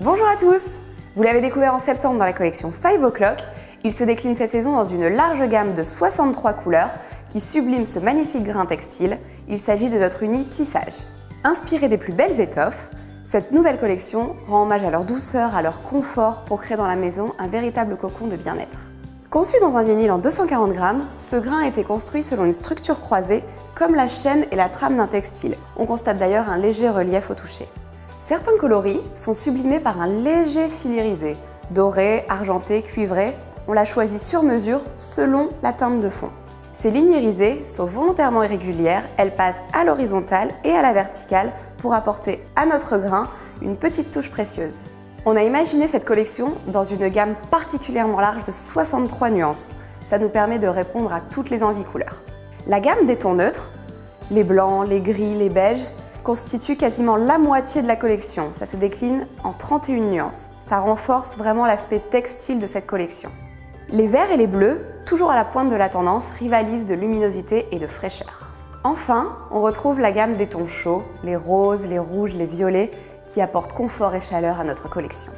Bonjour à tous! Vous l'avez découvert en septembre dans la collection 5 O'Clock. Il se décline cette saison dans une large gamme de 63 couleurs qui sublime ce magnifique grain textile. Il s'agit de notre uni tissage. Inspirée des plus belles étoffes, cette nouvelle collection rend hommage à leur douceur, à leur confort pour créer dans la maison un véritable cocon de bien-être. Conçu dans un vinyle en 240 grammes, ce grain a été construit selon une structure croisée comme la chaîne et la trame d'un textile. On constate d'ailleurs un léger relief au toucher. Certains coloris sont sublimés par un léger fil irisé, doré, argenté, cuivré. On l'a choisi sur mesure selon la teinte de fond. Ces lignes irisées sont volontairement irrégulières, elles passent à l'horizontale et à la verticale pour apporter à notre grain une petite touche précieuse. On a imaginé cette collection dans une gamme particulièrement large de 63 nuances. Ça nous permet de répondre à toutes les envies couleurs. La gamme des tons neutres, les blancs, les gris, les beiges, constitue quasiment la moitié de la collection. Ça se décline en 31 nuances. Ça renforce vraiment l'aspect textile de cette collection. Les verts et les bleus, toujours à la pointe de la tendance, rivalisent de luminosité et de fraîcheur. Enfin, on retrouve la gamme des tons chauds, les roses, les rouges, les violets, qui apportent confort et chaleur à notre collection.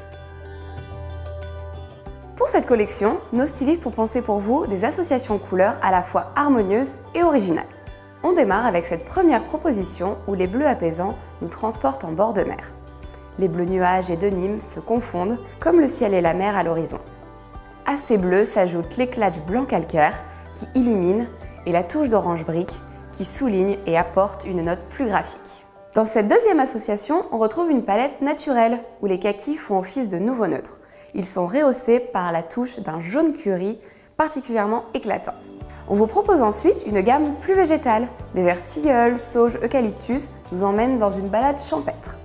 Pour cette collection, nos stylistes ont pensé pour vous des associations couleurs à la fois harmonieuses et originales. On démarre avec cette première proposition où les bleus apaisants nous transportent en bord de mer. Les bleus nuages et de Nîmes se confondent comme le ciel et la mer à l'horizon. À ces bleus s'ajoute l'éclat du blanc calcaire qui illumine et la touche d'orange brique qui souligne et apporte une note plus graphique. Dans cette deuxième association, on retrouve une palette naturelle où les kakis font office de nouveaux neutres. Ils sont rehaussés par la touche d'un jaune curry particulièrement éclatant. On vous propose ensuite une gamme plus végétale. Les verts tilleul, sauge, eucalyptus nous emmènent dans une balade champêtre.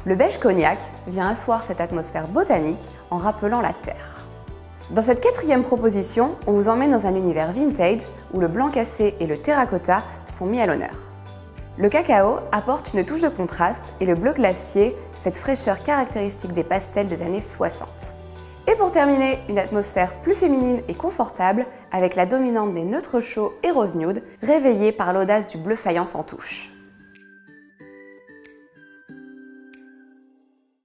Le beige cognac vient asseoir cette atmosphère botanique en rappelant la terre. Dans cette quatrième proposition, on vous emmène dans un univers vintage où le blanc cassé et le terracotta sont mis à l'honneur. Le cacao apporte une touche de contraste et le bleu glacier, cette fraîcheur caractéristique des pastels des années 60. Et pour terminer, une atmosphère plus féminine et confortable avec la dominante des neutres chauds et rose nude, réveillée par l'audace du bleu faïence en touche.